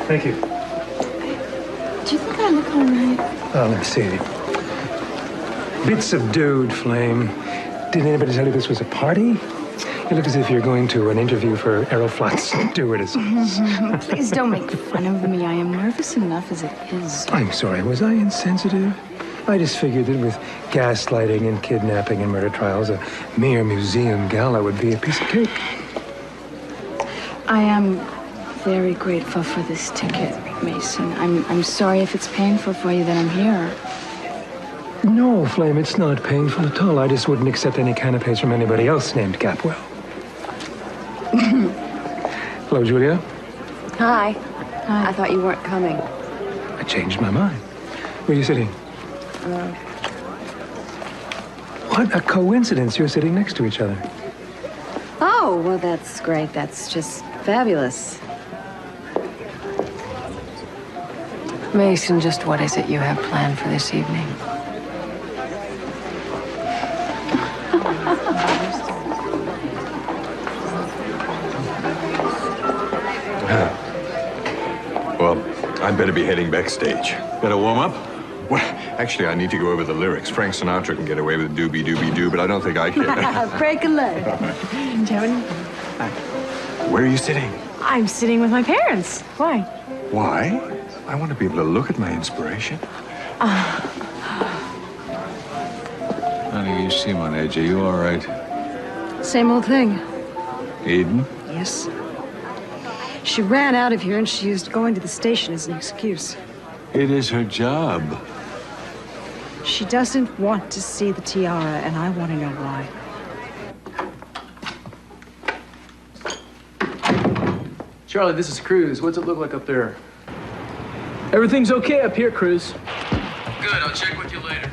Thank you. Do you think I look all right? Oh, let me see. Bit subdued, Flame. Did anybody tell you this was a party? You look as if you're going to an interview for Aeroflot stewardesses. Please don't make fun of me. I am nervous enough as it is. I'm sorry, was I insensitive? I just figured that with gaslighting and kidnapping and murder trials, a mere museum gala would be a piece of cake. I am very grateful for this ticket, Mason. I'm sorry if it's painful for you that I'm here. No, Flame, it's not painful at all. I just wouldn't accept any canapes from anybody else named Capwell. Hello, Julia. Hi. Hi. I thought you weren't coming. I changed my mind. Where are you sitting? What a coincidence. You're sitting next to each other. Oh, well, that's great. That's just fabulous. Mason, just what is it you have planned for this evening? Well, I better be heading backstage. Better warm up? Well, actually, I need to go over the lyrics. Frank Sinatra can get away with doobie doobie doo, but I don't think I can. Break a leg. Joan? Where are you sitting? I'm sitting with my parents. Why? Why? I want to be able to look at my inspiration. Honey, you seem on edge. Are you all right? Same old thing. Eden? Yes. She ran out of here and she used going to the station as an excuse. It is her job. She doesn't want to see the tiara, and I want to know why. Charlie, this is Cruz. What's it look like up there? Everything's okay up here, Cruz. Good, I'll check with you later.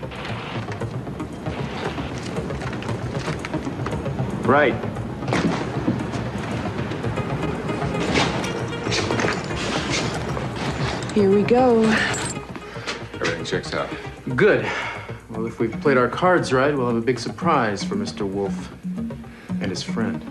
Right. Here we go. Everything checks out. Good. Well, if we've played our cards right, we'll have a big surprise for Mr. Wolf and his friend.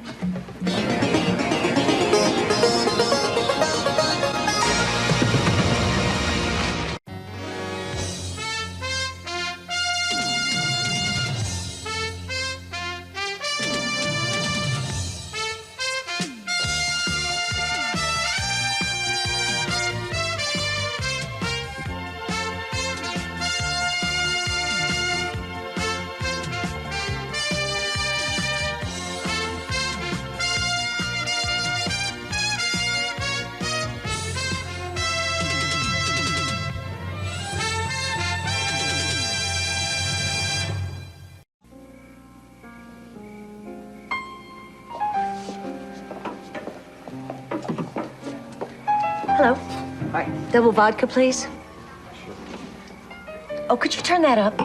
Hello. Hi. Double vodka, please. Oh, could you turn that up?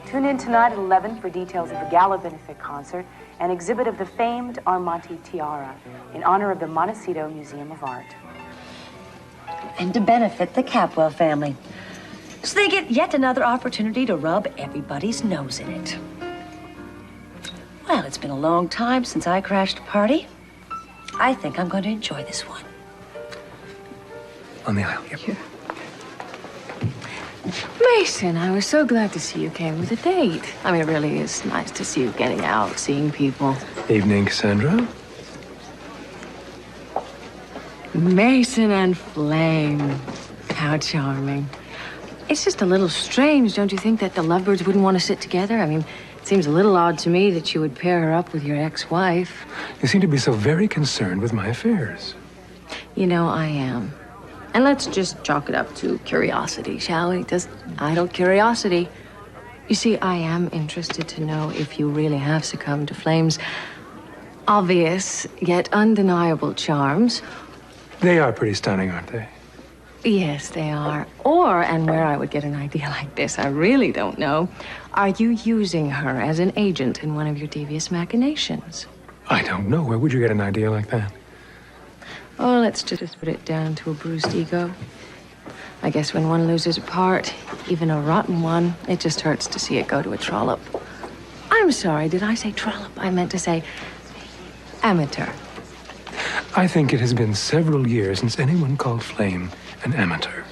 Tune in tonight at 11 for details of the gala benefit concert and exhibit of the famed Armante tiara in honor of the Montecito Museum of Art. And to benefit the Capwell family. So they get yet another opportunity to rub everybody's nose in it. Well, it's been a long time since I crashed a party. I think I'm going to enjoy this one. On the aisle, yep. Here. Mason, I was so glad to see you came with a date. I mean, it really is nice to see you getting out, seeing people. Evening, Cassandra. Mason and Flame. How charming. It's just a little strange, don't you think, that the lovebirds wouldn't want to sit together? I mean, it seems a little odd to me that you would pair her up with your ex-wife. You seem to be so very concerned with my affairs. You know, I am. And let's just chalk it up to curiosity, shall we? Just idle curiosity. You see, I am interested to know if you really have succumbed to Flame's obvious yet undeniable charms. They are pretty stunning, aren't they? Yes, they are. Or, and where I would get an idea like this, I really don't know. Are you using her as an agent in one of your devious machinations? I don't know. Where would you get an idea like that? Oh, let's just put it down to a bruised ego. I guess when one loses a part, even a rotten one, it just hurts to see it go to a trollop. I'm sorry, did I say trollop? I meant to say amateur. I think it has been several years since anyone called Flame an amateur.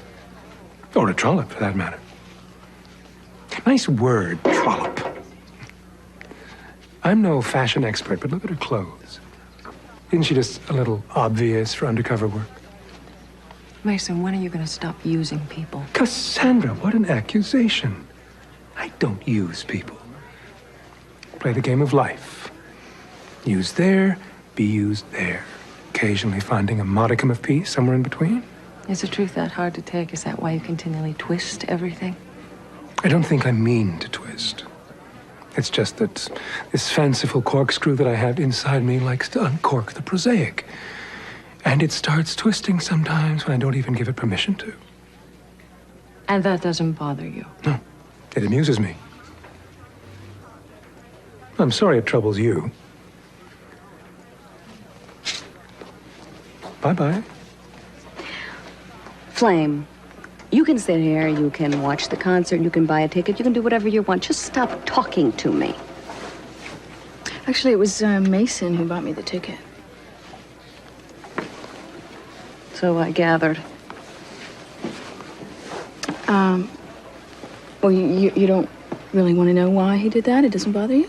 Or a trollop, for that matter. Nice word, trollop. I'm no fashion expert, but look at her clothes. Isn't she just a little obvious for undercover work? Mason, when are you going to stop using people? Cassandra, what an accusation. I don't use people. Play the game of life. Use there, be used there. Occasionally finding a modicum of peace somewhere in between. Is the truth that hard to take? Is that why you continually twist everything? I don't think I mean to twist. It's just that this fanciful corkscrew that I have inside me likes to uncork the prosaic. And it starts twisting sometimes when I don't even give it permission to. And that doesn't bother you? No, it amuses me. I'm sorry it troubles you. Bye-bye. Flame, you can sit here, you can watch the concert, you can buy a ticket, you can do whatever you want. Just stop talking to me. Actually, it was Mason who bought me the ticket. So I gathered. Well, you don't really want to know why he did that? It doesn't bother you?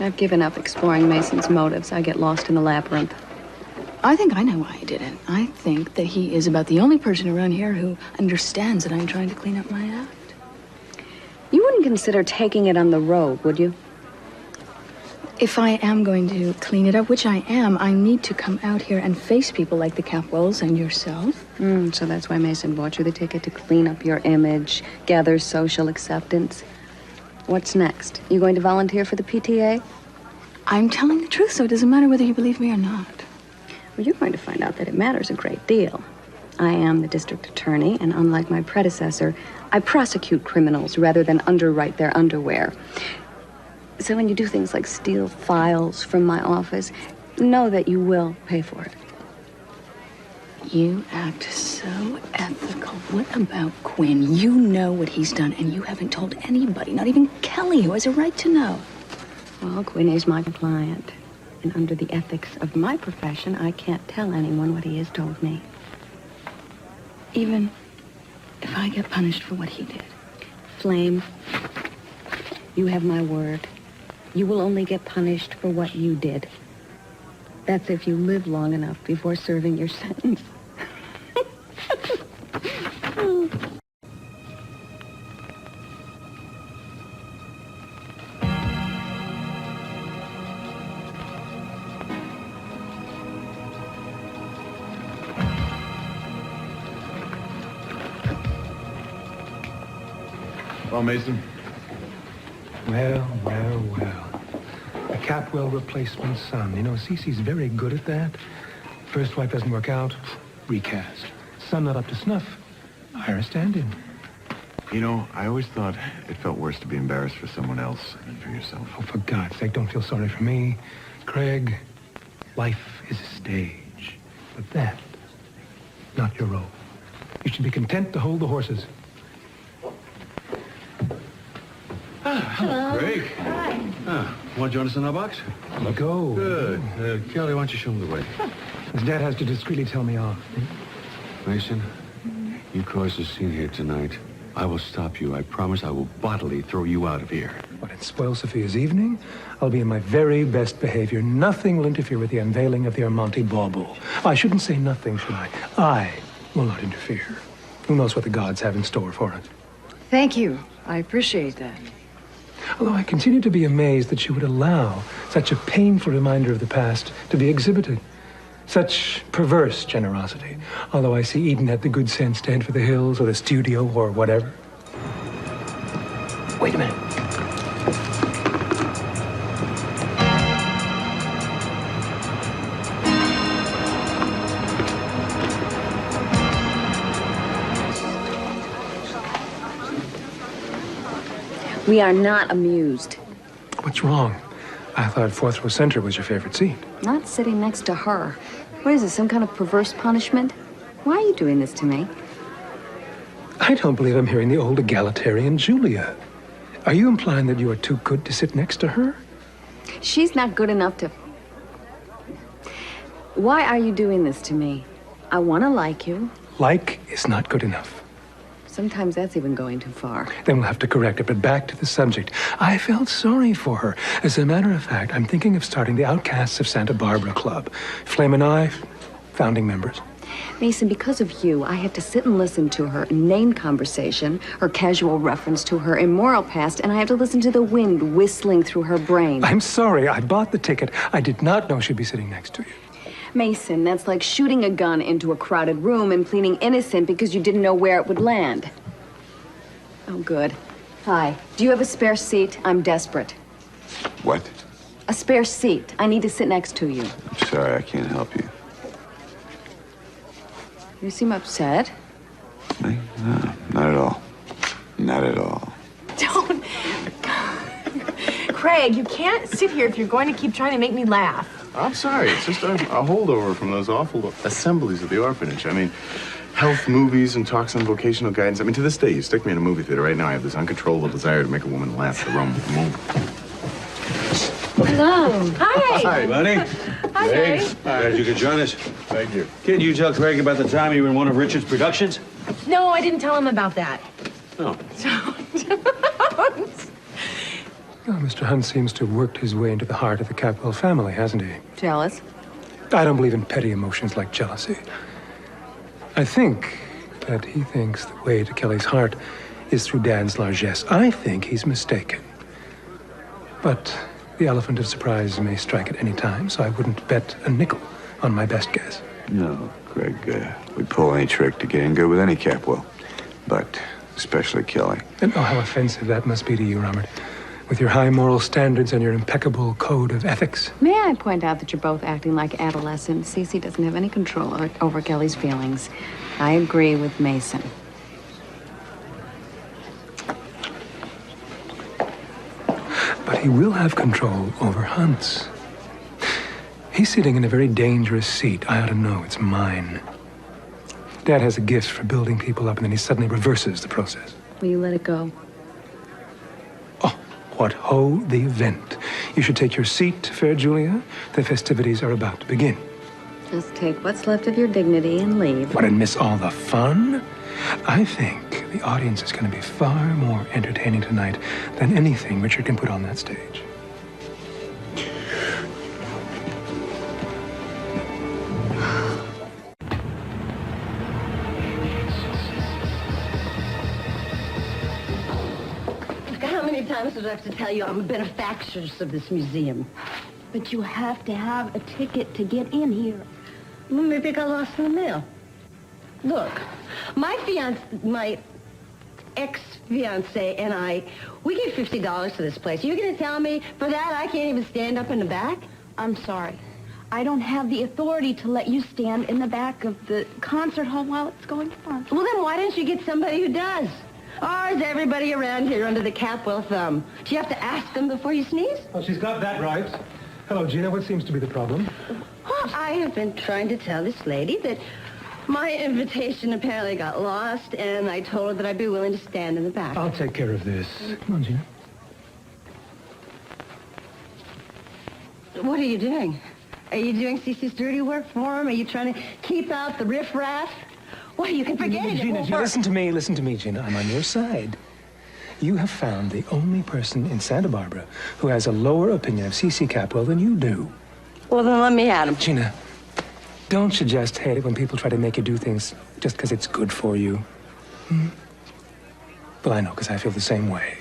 I've given up exploring Mason's motives. I get lost in the labyrinth. I think I know why he did it. I think that he is about the only person around here who understands that I'm trying to clean up my act. You wouldn't consider taking it on the road, would you? If I am going to clean it up, which I am, I need to come out here and face people like the Capwells and yourself. So that's why Mason bought you the ticket, to clean up your image, gather social acceptance. What's next? You going to volunteer for the PTA? I'm telling the truth, so it doesn't matter whether you believe me or not. Well, you're going to find out that it matters a great deal. I am the district attorney, and unlike my predecessor, I prosecute criminals rather than underwrite their underwear. So when you do things like steal files from my office, know that you will pay for it. You act so ethical. What about Quinn? You know what he's done, and you haven't told anybody, not even Kelly, who has a right to know. Well, Quinn is my client. And under the ethics of my profession, I can't tell anyone what he has told me. Even if I get punished for what he did. Flame, you have my word. You will only get punished for what you did. That's if you live long enough before serving your sentence. Well, Mason? Well. A Capwell replacement son. You know, Cece's very good at that. First wife doesn't work out, recast. Son not up to snuff, hire a stand-in. You know, I always thought it felt worse to be embarrassed for someone else than for yourself. Oh, for God's sake, don't feel sorry for me. Craig, life is a stage. But that, not your role. You should be content to hold the horses. Hello. Craig. Hi. Want to join us in our box? Go. Good. Kelly, why don't you show him the way? His dad has to discreetly tell me off. Mason, you caused a scene here tonight. I will stop you. I promise I will bodily throw you out of here. What, it spoils Sophia's evening? I'll be in my very best behavior. Nothing will interfere with the unveiling of the Armonte bauble. I shouldn't say nothing, should I? I will not interfere. Who knows what the gods have in store for us? Thank you. I appreciate that. Although I continue to be amazed that she would allow such a painful reminder of the past to be exhibited. Such perverse generosity. Although I see Eden had the good sense to head for the hills or the studio or whatever. Wait a minute. We are not amused. What's wrong? I thought fourth row center was your favorite seat. Not sitting next to her. What is this, some kind of perverse punishment? Why are you doing this to me? I don't believe I'm hearing the old egalitarian Julia. Are you implying that you are too good to sit next to her? She's not good enough to... Why are you doing this to me? I want to like you. Like is not good enough. Sometimes that's even going too far. Then we'll have to correct it. But back to the subject. I felt sorry for her. As a matter of fact, I'm thinking of starting the Outcasts of Santa Barbara Club. Flame and I, founding members. Mason, because of you, I have to sit and listen to her inane conversation, her casual reference to her immoral past, and I have to listen to the wind whistling through her brain. I'm sorry. I bought the ticket. I did not know she'd be sitting next to you. Mason, that's like shooting a gun into a crowded room and pleading innocent because you didn't know where it would land. Oh, good. Hi. Do you have a spare seat? I'm desperate. What? A spare seat. I need to sit next to you. I'm sorry, I can't help you. You seem upset. Me? No, not at all. Not at all. Don't. Craig, you can't sit here if you're going to keep trying to make me laugh. I'm sorry. It's just a holdover from those awful assemblies at the orphanage. I mean, health movies and talks on vocational guidance. I mean, to this day, you stick me in a movie theater right now, I have this uncontrollable desire to make a woman laugh. The wrong moment. Hello. Hi. Hi, buddy. Hi, Gary. Glad you could join us. Thank you. Didn't you tell Craig about the time you were in one of Richard's productions? No, I didn't tell him about that. No. Well, Mr. Hunt seems to have worked his way into the heart of the Capwell family, hasn't he? Jealous? I don't believe in petty emotions like jealousy. I think that he thinks the way to Kelly's heart is through Dan's largesse. I think he's mistaken. But the elephant of surprise may strike at any time, so I wouldn't bet a nickel on my best guess. No, Craig, we'd pull any trick to get in good with any Capwell. But especially Kelly. And oh, how offensive that must be to you, Robert. With your high moral standards and your impeccable code of ethics. May I point out that you're both acting like adolescents? Cece doesn't have any control over Kelly's feelings. I agree with Mason. But he will have control over Hunt's. He's sitting in a very dangerous seat. I ought to know. It's mine. Dad has a gift for building people up, and then he suddenly reverses the process. Will you let it go? Oh, what ho the event. You should take your seat, fair Julia. The festivities are about to begin. Just take what's left of your dignity and leave. What, and miss all the fun? I think the audience is going to be far more entertaining tonight than anything Richard can put on that stage. How many times do I have to tell you I'm a benefactress of this museum? But you have to have a ticket to get in here. Well, maybe it got lost in the mail. Look, my ex-fiance and I, we gave $50 to this place. Are you going to tell me for that I can't even stand up in the back? I'm sorry. I don't have the authority to let you stand in the back of the concert hall while it's going on. Well, then why don't you get somebody who does? Or is everybody around here under the Capwell thumb? Do you have to ask them before you sneeze? Oh, she's got that right. Hello, Gina. What seems to be the problem? Well, I have been trying to tell this lady that my invitation apparently got lost, and I told her that I'd be willing to stand in the back. I'll take care of this. Come on, Gina. What are you doing? Are you doing Cece's dirty work for him? Are you trying to keep out the riffraff? Well, you can forget it. Gina, listen to me, Gina. I'm on your side. You have found the only person in Santa Barbara who has a lower opinion of Cece Capwell than you do. Well, then let me at him. Gina, don't you just hate it when people try to make you do things just because it's good for you? Hmm? Well, I know, because I feel the same way.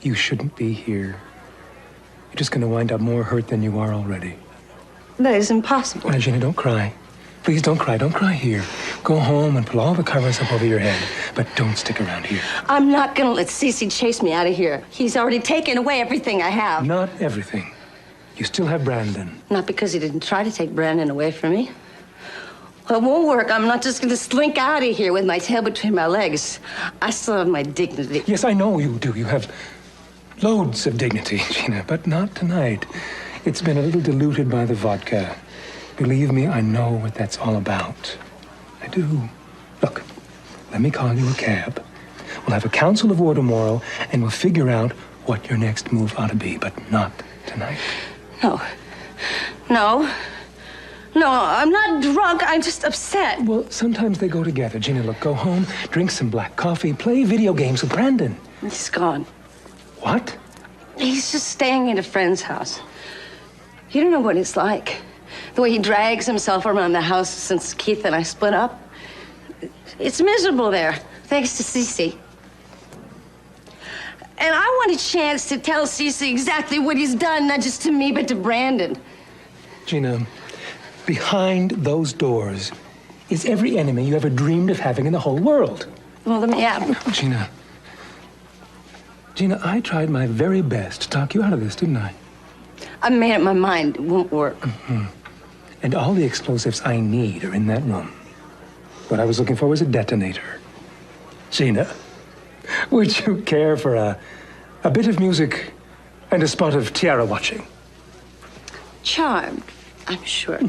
You shouldn't be here. You're just going to wind up more hurt than you are already. That is impossible. Now, Gina, don't cry. Please don't cry. Don't cry here. Go home and pull all the covers up over your head. But don't stick around here. I'm not going to let Cece chase me out of here. He's already taken away everything I have. Not everything. You still have Brandon. Not because he didn't try to take Brandon away from me. Well, it won't work. I'm not just going to slink out of here with my tail between my legs. I still have my dignity. Yes, I know you do. You have loads of dignity, Gina, but not tonight. It's been a little diluted by the vodka. Believe me, I know what that's all about. I do. Look, let me call you a cab. We'll have a council of war tomorrow, and we'll figure out what your next move ought to be, but not tonight. No. No. No, I'm not drunk. I'm just upset. Well, sometimes they go together. Gina, look, go home, drink some black coffee, play video games with Brandon. He's gone. What? He's just staying at a friend's house. You don't know what it's like. The way he drags himself around the house since Keith and I split up. It's miserable there, thanks to Cece. And I want a chance to tell Cece exactly what he's done, not just to me, but to Brandon. Gina, behind those doors is every enemy you ever dreamed of having in the whole world. Well, let me out. Gina, I tried my very best to talk you out of this, didn't I? I made up my mind. It won't work. And all the explosives I need are in that room. What I was looking for was a detonator. Gina, would you care for a bit of music and a spot of tiara watching? Charmed, I'm sure.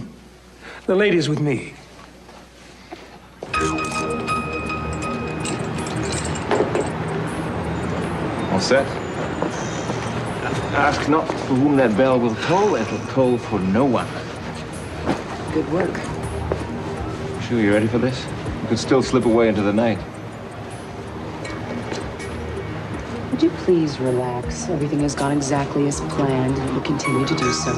The ladies with me. All set? Ask not for whom that bell will toll, it'll toll for no one. Good work. Sure you ready for this? You could still slip away into the night. Would you please relax? Everything has gone exactly as planned, and it will continue to do so.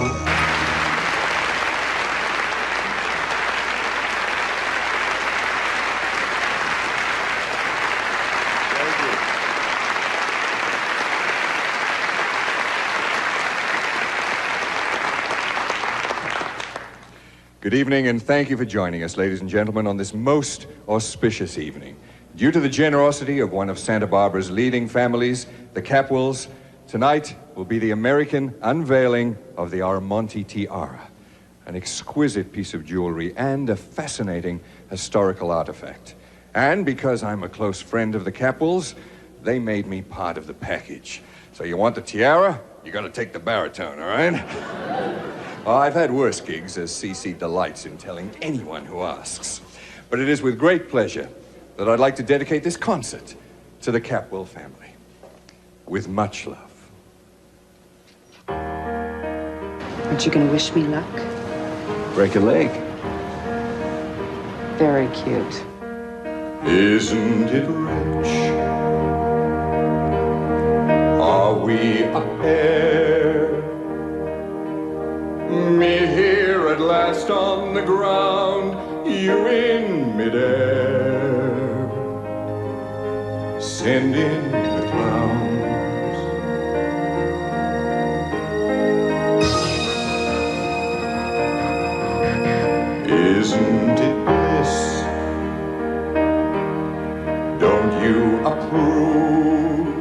Good evening, and thank you for joining us, ladies and gentlemen, on this most auspicious evening. Due to the generosity of one of Santa Barbara's leading families, the Capwells, tonight will be the American unveiling of the Armonti tiara, an exquisite piece of jewelry and a fascinating historical artifact. And because I'm a close friend of the Capwells, they made me part of the package. So you want the tiara? You gotta take the baritone, all right? I've had worse gigs, as Cece delights in telling anyone who asks. But it is with great pleasure that I'd like to dedicate this concert to the Capwell family. With much love. Aren't you going to wish me luck? Break a leg. Very cute. Isn't it rich? Are we a pair? Me here at last on the ground, you in midair. Send in the clowns. Isn't it bliss? Don't you approve?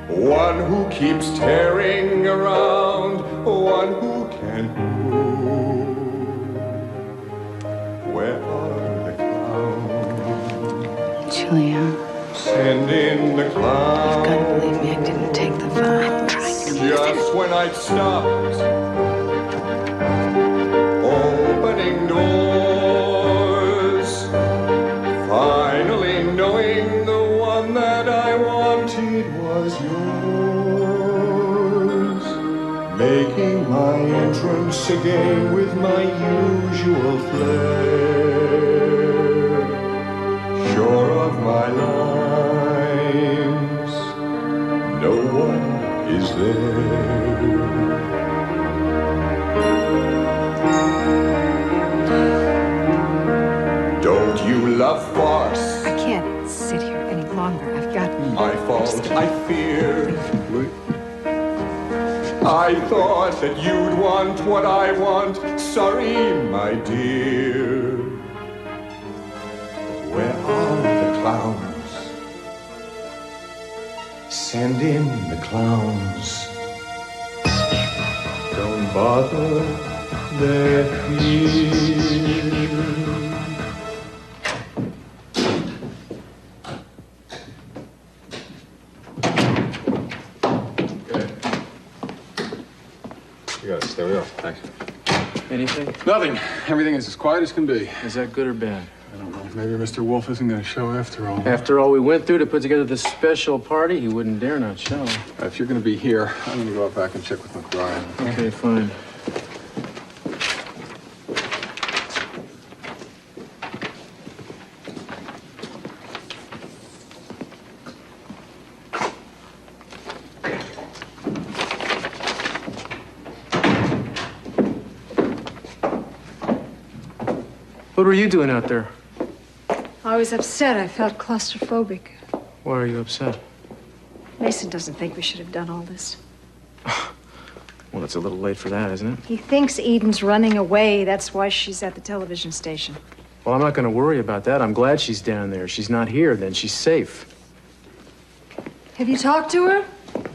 One who keeps tearing around, one who can prove. Where are the clowns? Julia. Send in the clowns. You've got to believe me, I didn't take the vibe. I'm trying to Just when I'd stopped opening doors, finally knowing the one that I wanted was yours, making my entrance again with my usual flair, sure of my lines, no one is there. Don't you love farce? I can't sit here any longer. I've got... My fault, I fear. I thought that you'd want what I want. Sorry, my dear. Where are the clowns? Send in the clowns. Don't bother, they're here. Yes, there we are. Thanks. Anything? Nothing. Everything is as quiet as can be. Is that good or bad? I don't know. Maybe Mr. Wolf isn't going to show after all. After all we went through to put together this special party, he wouldn't dare not show. If you're going to be here, I'm going to go out back and check with McBride. Okay, fine. What were you doing out there? I was upset. I felt claustrophobic. Why are you upset? Mason doesn't think we should have done all this. Well, it's a little late for that, isn't it? He thinks Eden's running away. That's why she's at the television station. Well, I'm not going to worry about that. I'm glad she's down there. She's not here, then she's safe. Have you talked to her?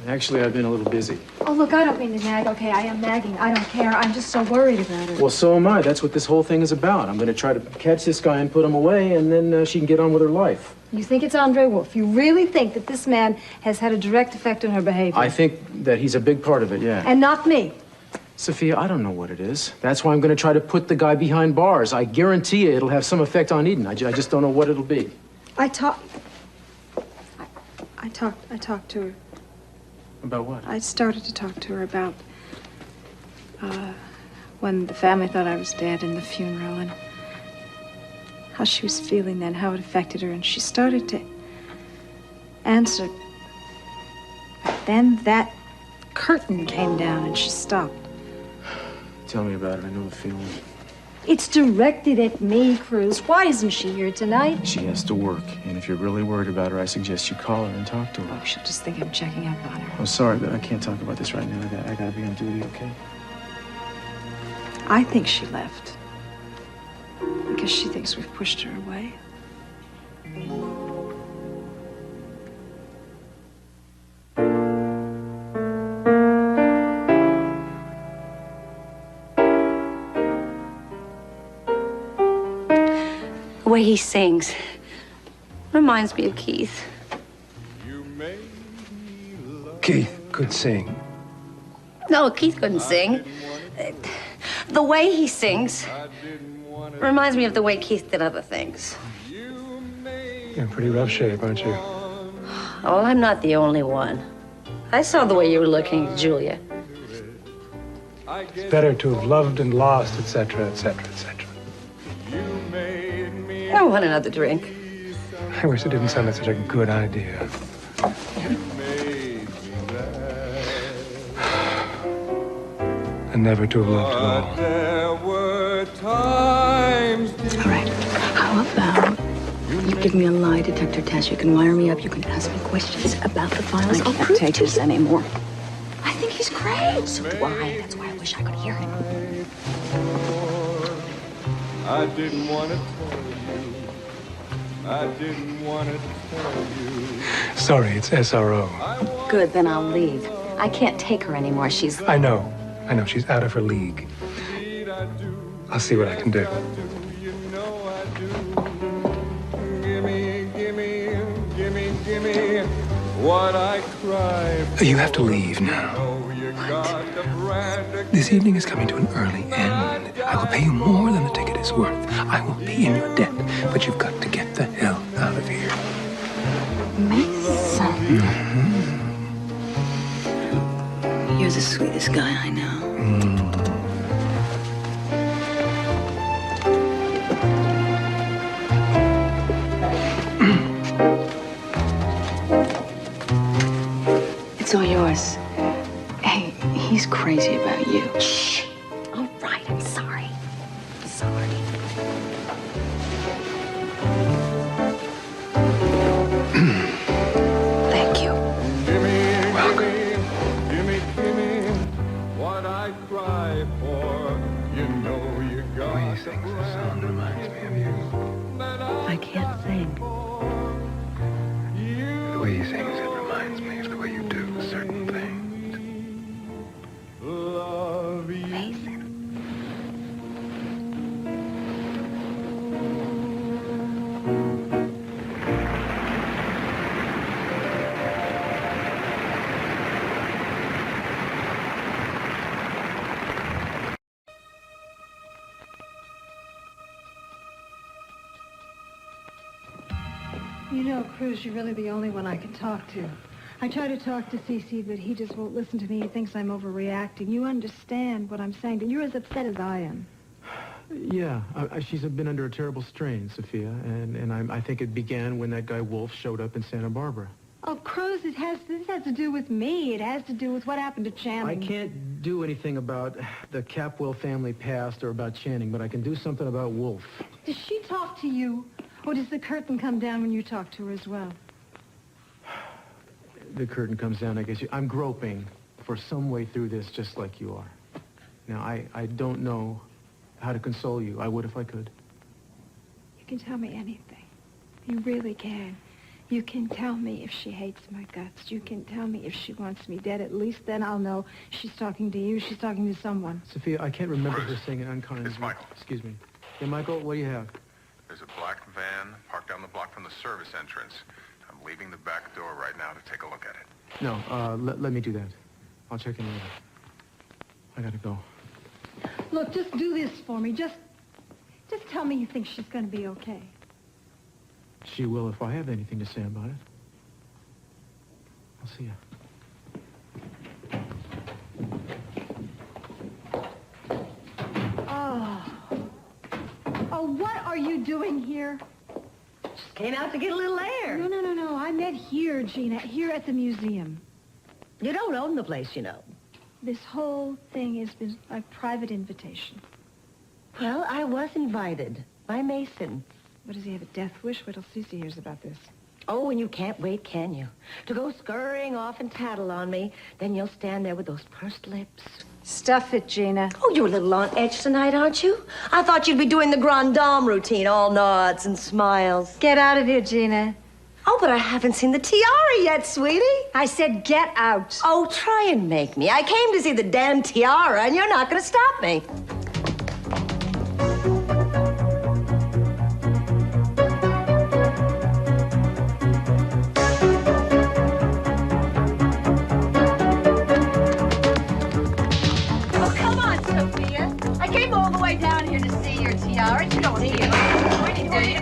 Actually, I've been a little busy. Oh, look, I don't mean to nag. Okay, I am nagging. I don't care. I'm just so worried about her. Well, so am I. That's what this whole thing is about. I'm going to try to catch this guy and put him away, and then she can get on with her life. You think it's Andre Wolf? You really think that this man has had a direct effect on her behavior? I think that he's a big part of it, yeah. And not me. Sophia, I don't know what it is. That's why I'm going to try to put the guy behind bars. I guarantee you it'll have some effect on Eden. I just don't know what it'll be. I talked to her. About what? I started to talk to her about when the family thought I was dead in the funeral and how she was feeling then, how it affected her. And she started to answer. But then that curtain came down and she stopped. Tell me about it. I know the feeling. It's directed at me, Cruz. Why isn't she here tonight? She has to work, and if you're really worried about her, I suggest you call her and talk to her. Oh, she'll just think I'm checking up on her. I'm sorry, but I can't talk about this right now. I gotta be on duty, okay? I think she left because she thinks we've pushed her away. The way he sings reminds me of Keith. Keith could sing. No, Keith couldn't sing. The way he sings reminds me of the way Keith did other things. You're in pretty rough shape, aren't you? Well, I'm not the only one. I saw the way you were looking at Julia. It's better to have loved and lost, etc., etc., etc. I don't want another drink. I wish it didn't sound like such a good idea. And never to have loved at all. All right. How about you give me a lie detector test? You can wire me up. You can ask me questions about the files. I can't take this anymore. I think he's great. So do I. That's why I wish I could hear him. I didn't want to tell you. I didn't want to tell you. Sorry, it's SRO. Good, then I'll leave. I can't take her anymore. She's... I know. She's out of her league. I'll see what I can do. Give me what I cry for. You have to leave now. What? This evening is coming to an early end. I will pay you more than the ticket is worth. I will be in your debt, but you've got to get the hell out of here. Mason. Mm-hmm. You're the sweetest guy I know. It's all yours. Hey, he's crazy about you. Shh. All right, I'm sorry. Sorry. Thank you. Welcome. Give me what I cry for. You know you got. The way he sings this song reminds me of you. I can't sing. The way he sings it reminds me of the way you do certain things. Love you. You know, Cruz, you're really the only one I can talk to. I try to talk to Cece, but he just won't listen to me. He thinks I'm overreacting. You understand what I'm saying, but you're as upset as I am. Yeah, she's been under a terrible strain, Sophia, and I think it began when that guy Wolf showed up in Santa Barbara. Oh, Cruz, this has to do with me. It has to do with what happened to Channing. I can't do anything about the Capwell family past or about Channing, but I can do something about Wolf. Does she talk to you? Or does the curtain come down when you talk to her as well? The curtain comes down, I guess. I'm groping for some way through this just like you are. Now, I don't know how to console you. I would if I could. You can tell me anything. You really can. You can tell me if she hates my guts. You can tell me if she wants me dead. At least then I'll know she's talking to you. She's talking to someone. Sophia, I can't remember her saying an unkind... It's Michael. Excuse me. Hey, Michael, what do you have? There's a black van parked down the block from the service entrance. I'm leaving the back door right now to take a look at it. No, let me do that. I'll check in later. I gotta go. Look, just do this for me. Just tell me you think she's going to be okay. She will if I have anything to say about it. I'll see you. Oh, what are you doing here? Just came out to get a little air. No. I meant here, Gina. Here at the museum. You don't own the place, you know. This whole thing has been a private invitation. Well, I was invited by Mason. What, does he have a death wish? What else he hears about this? Oh, and you can't wait, can you? To go scurrying off and tattle on me. Then you'll stand there with those pursed lips. Stuff it, Gina. Oh, you're a little on edge tonight, aren't you? I thought you'd be doing the Grand Dame routine, all nods and smiles. Get out of here, Gina. Oh, but I haven't seen the tiara yet, sweetie. I said get out. Oh, try and make me. I came to see the damn tiara, and you're not going to stop me. Down here to see your tiara. You don't see it. Pointing, do you?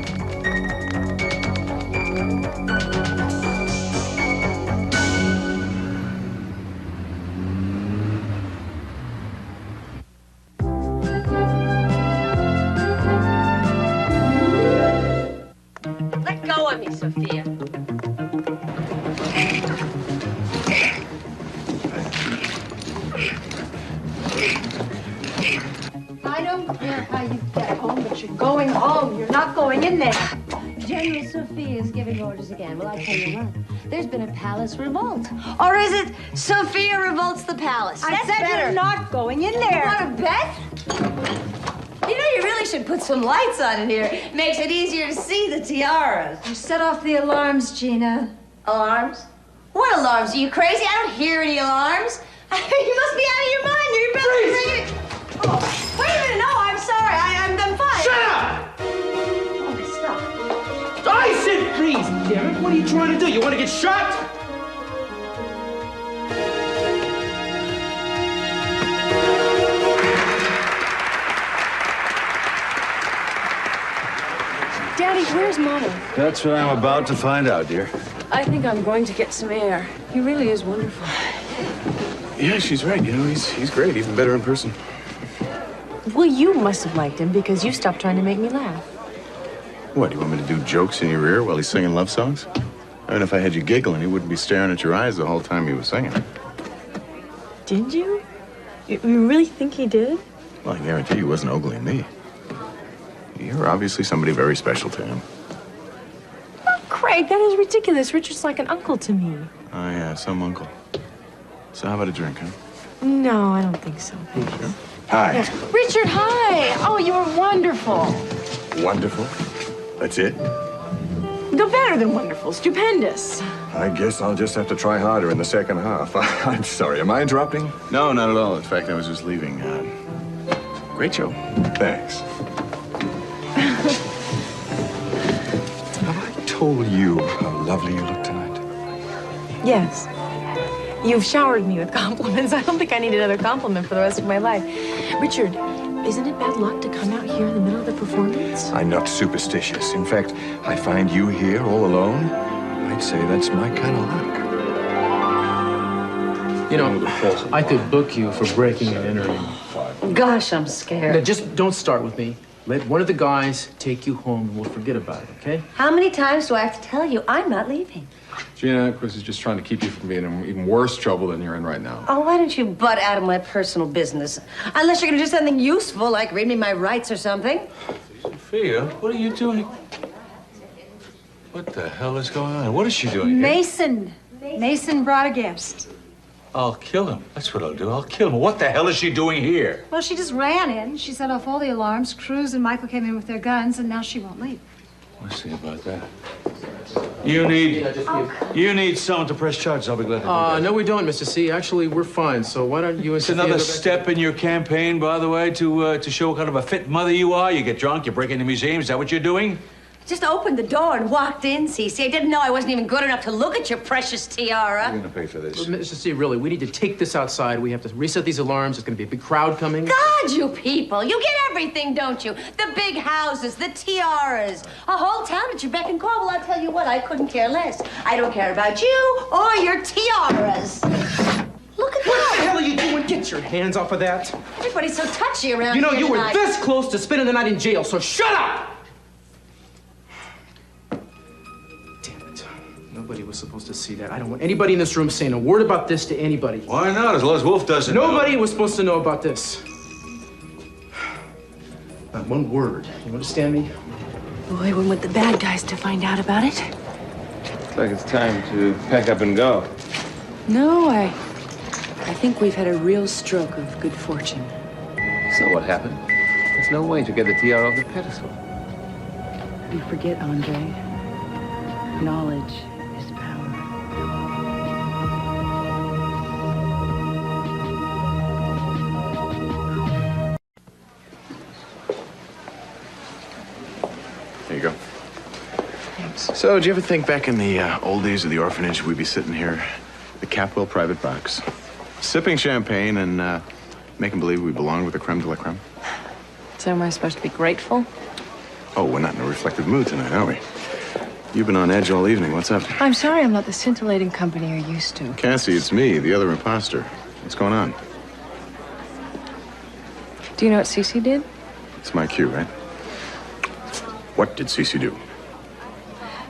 Let go of me, Sophia. I don't care how you get home, but you're going home. You're not going in there. General Sophia is giving orders again. Well, I'll tell you what. There's been a palace revolt. Or is it Sophia revolts the palace? I That's said better. you're not going in there. You want to bet? You know, you really should put some lights on in here. Makes it easier to see the tiaras. You set off the alarms, Gina. Alarms? What alarms? Are you crazy? I don't hear any alarms. You must be out of your mind. You're about to say it. Oh, wait a minute. No, I'm sorry. I'm fine. Shut up! Oh, stop. I said freeze, damn it. What are you trying to do? You want to get shot? Daddy, where's Mama? That's what I'm about to find out, dear. I think I'm going to get some air. He really is wonderful. Yeah, she's right. You know, he's great. Even better in person. Well, you must have liked him because you stopped trying to make me laugh. What, you want me to do jokes in your ear while he's singing love songs? I mean, if I had you giggling, he wouldn't be staring at your eyes the whole time he was singing. Did you? You really think he did? Well, I guarantee he wasn't ogling me. You're obviously somebody very special to him. Oh, Craig, that is ridiculous. Richard's like an uncle to me. Oh, yeah, some uncle. So how about a drink, huh? No, I don't think so. Sure. Hi. Yeah. Richard, hi. Oh, you were wonderful. Wonderful. That's it? No, better than wonderful. Stupendous. I guess I'll just have to try harder in the second half. I'm sorry. Am I interrupting? No, not at all. In fact, I was just leaving. Great show. Thanks. Have I told you how lovely you look tonight? Yes. You've showered me with compliments. I don't think I need another compliment for the rest of my life. Richard, isn't it bad luck to come out here in the middle of the performance? I'm not superstitious. In fact, I find you here all alone. I'd say that's my kind of luck. You know, I could book you for breaking and entering. Gosh, I'm scared. Now, just don't start with me. Let one of the guys take you home and we'll forget about it, okay? How many times do I have to tell you I'm not leaving? Gina, Chris is just trying to keep you from being in even worse trouble than you're in right now. Oh, why don't you butt out of my personal business? Unless you're gonna do something useful, like read me my rights or something. Sophia, what are you doing? What the hell is going on? What is she doing here? Mason. Mason brought a guest. I'll kill him. That's what I'll do. I'll kill him. What the hell is she doing here? Well, she just ran in. She set off all the alarms. Cruz and Michael came in with their guns, and now she won't leave. Let's see about that. You need someone to press charges. I'll be glad to do that. No, we don't, Mr. C. Actually, we're fine. So why don't you and It's Sophia another go back step in your campaign, by the way, to show what kind of a fit mother you are. You get drunk, you break into museums. Is that what you're doing? Just opened the door and walked in, Cece. I didn't know I wasn't even good enough to look at your precious tiara. I'm gonna pay for this. Well, Mr. C, really, we need to take this outside. We have to reset these alarms. There's gonna be a big crowd coming. God, you people. You get everything, don't you? The big houses, the tiaras. A whole town at your beck and call. Well, I'll tell you what, I couldn't care less. I don't care about you or your tiaras. Look at What that. the hell are you doing? Get your hands off of that. Everybody's so touchy around You know, here you were tonight. this close to spending the night in jail, so shut up! Nobody was supposed to see that. I don't want anybody in this room saying a word about this to anybody. Why not? As long as Wolf doesn't know. Nobody was supposed to know about this. Not one word. You understand me? Boy, when would the bad guys to find out about it? Looks like it's time to pack up and go. No, I think we've had a real stroke of good fortune. So what happened? There's no way to get the tiara off the pedestal. You forget, Andre. Knowledge is power. There you go. So, did you ever think back in the old days of the orphanage, we'd be sitting here, the Capwell private box, sipping champagne and making believe we belonged with the creme de la creme? So am I supposed to be grateful? Oh, we're not in a reflective mood tonight, are we? You've been on edge all evening. What's up? I'm sorry I'm not the scintillating company you're used to. Cassie, it's me, the other imposter. What's going on? Do you know what Cece did? It's my cue, right? What did Cece do?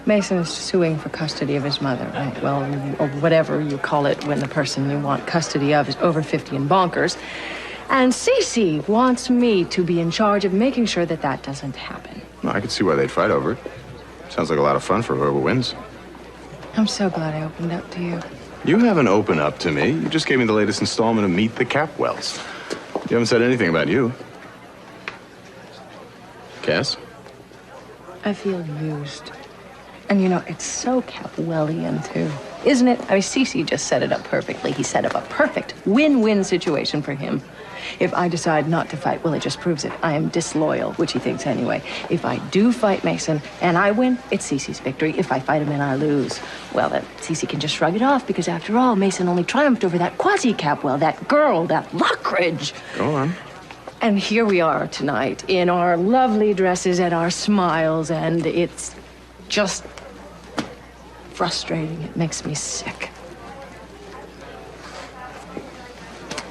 Mason is suing for custody of his mother, right? Well, or whatever you call it when the person you want custody of is over 50 and bonkers. And Cece wants me to be in charge of making sure that that doesn't happen. Well, I could see why they'd fight over it. Sounds like a lot of fun for whoever wins. I'm so glad I opened up to you. You haven't opened up to me. You just gave me the latest installment of Meet the Capwells. You haven't said anything about you. Cass? I feel used. And you know, it's so Capwellian, too. Isn't it? I mean, Cece just set it up perfectly. He set up a perfect win-win situation for him. If I decide not to fight, well, it just proves it. I am disloyal, which he thinks anyway. If I do fight Mason and I win, it's Cece's victory. If I fight him and I lose, well, then Cece can just shrug it off because after all, Mason only triumphed over that quasi-Capwell, that girl, that Lockridge. Go on. And here we are tonight in our lovely dresses and our smiles, and it's just frustrating. It makes me sick.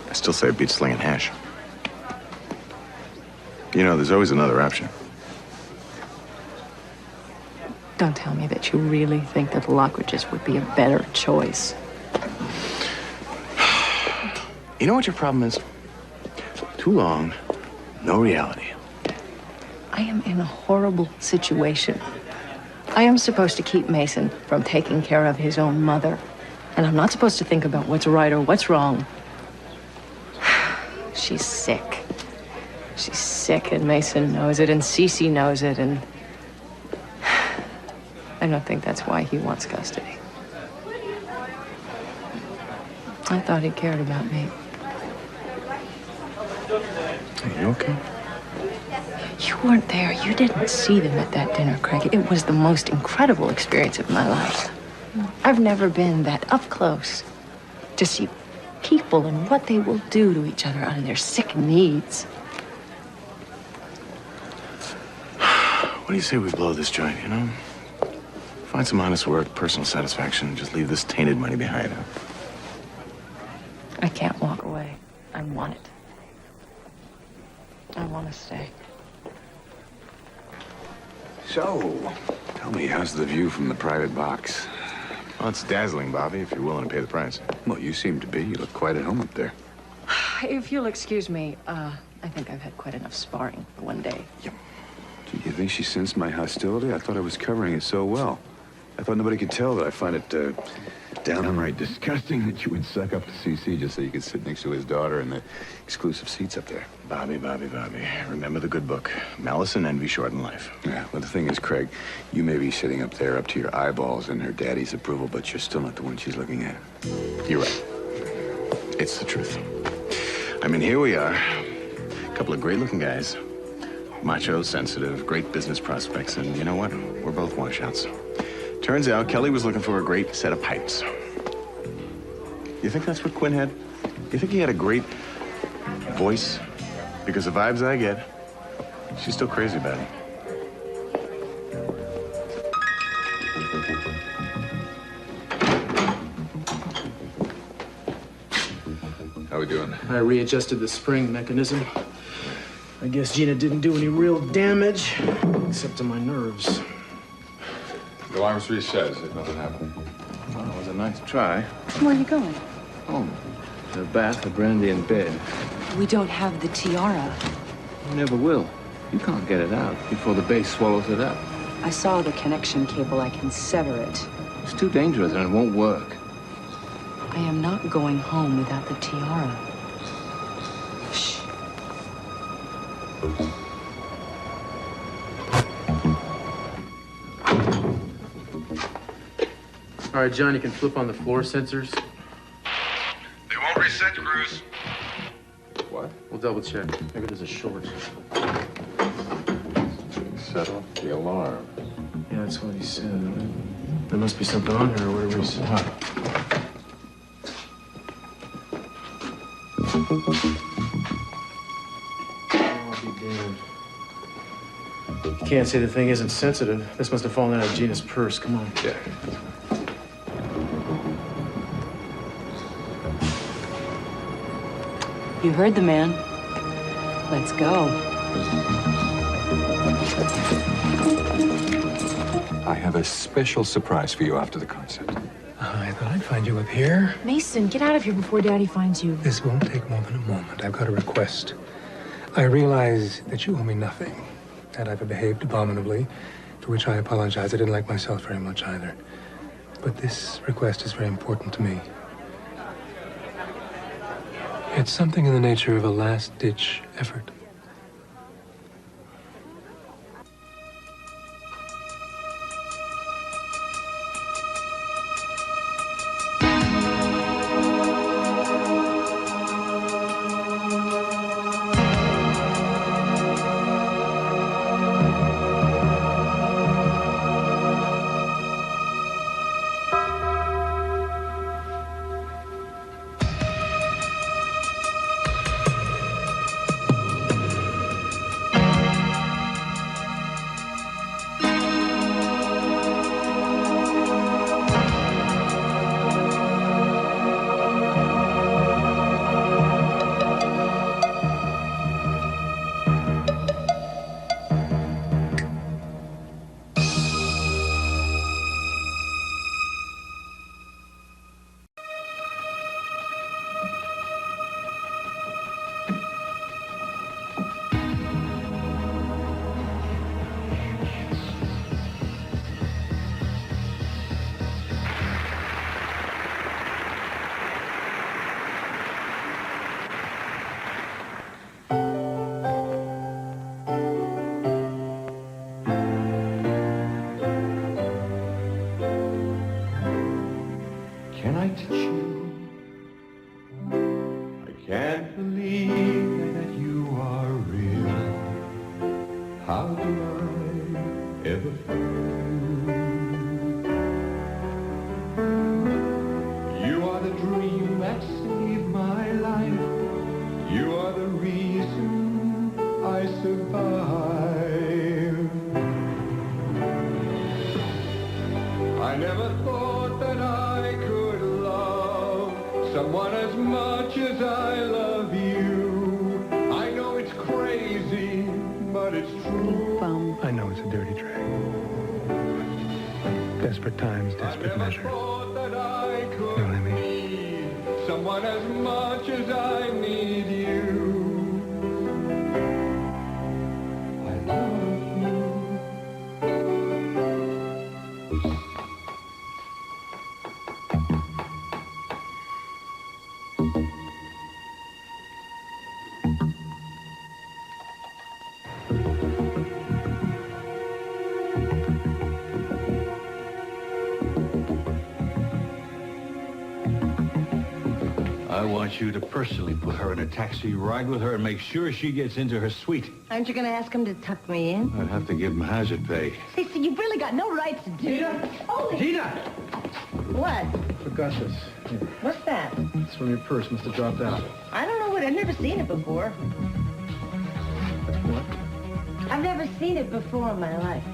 I still say it beats slinging hash. You know, there's always another option. Don't tell me that you really think that the Lockridges would be a better choice. You know what your problem is? Too long, no reality. I am in a horrible situation. I am supposed to keep Mason from taking care of his own mother. And I'm not supposed to think about what's right or what's wrong. She's sick. She's sick, and Mason knows it, and Cece knows it, and I don't think that's why he wants custody. I thought he cared about me. Are you okay? You weren't there. You didn't see them at that dinner, Craig. It was the most incredible experience of my life. I've never been that up close to see people and what they will do to each other out of their sick needs. What do you say we blow this joint, you know? Find some honest work, personal satisfaction, and just leave this tainted money behind, huh? I can't walk away. I want it. I want to stay. So, tell me, how's the view from the private box? Well, it's dazzling, Bobby, if you're willing to pay the price. Well, you seem to be. You look quite at home up there. If you'll excuse me, I think I've had quite enough sparring for one day. Do you think she sensed my hostility? I thought I was covering it so well. I thought nobody could tell that I find it downright disgusting that you would suck up to CC just so you could sit next to his daughter in the exclusive seats up there. Bobby. Remember the good book. Malice and envy shorten life. Yeah, well, the thing is, Craig, you may be sitting up there up to your eyeballs in her daddy's approval, but you're still not the one she's looking at. You're right. It's the truth. I mean, here we are. A couple of great-looking guys. Macho, sensitive, great business prospects, and you know what? We're both washouts. Turns out Kelly was looking for a great set of pipes. You think that's what Quinn had? You think he had a great voice? Because the vibes I get, she's still crazy about it. How we doing? I readjusted the spring mechanism. I guess Gina didn't do any real damage, except to my nerves. The alarm's reset, as if nothing happened. Well, it was a nice try. Where are you going? Home. The bath, the brandy, and bed. We don't have the tiara. You never will. You can't get it out before the base swallows it up. I saw the connection cable. I can sever it. It's too dangerous and it won't work. I am not going home without the tiara. Shh. All right, John, you can flip on the floor sensors. They won't reset, Cruz. What? We'll double check. Maybe there's a short. Set off the alarm. Yeah, that's what he said. There must be something on her or whatever he said. I'll be damned. You can't say the thing isn't sensitive. This must have fallen out of Gina's purse. Come on. Yeah. You heard the man. Let's go. I have a special surprise for you after the concert. I thought I'd find you up here. Mason, get out of here before Daddy finds you. This won't take more than a moment. I've got a request. I realize that you owe me nothing, that I've behaved abominably, for which I apologize. I didn't like myself very much either. But this request is very important to me. It's something in the nature of a last-ditch effort. Can I touch you? I can't believe that you are real. How do I ever feel? You are the dream that saved my life. You are the reason I survive. I never thought that I could love someone as much as I love you. I know it's crazy, but it's true. I know it's a dirty trick. Desperate times, desperate measures. much as I need you. I love you. I want you to personally put her in a taxi, ride with her, and make sure she gets into her suite. Aren't you going to ask him to tuck me in? I'd have to give him hazard pay. Listen, you've really got no right to do that. Holy... Gina! What? Forgot this. Here. What's that? It's from your purse. Must have dropped out. I don't know what. I've never seen it before. What? I've never seen it before in my life.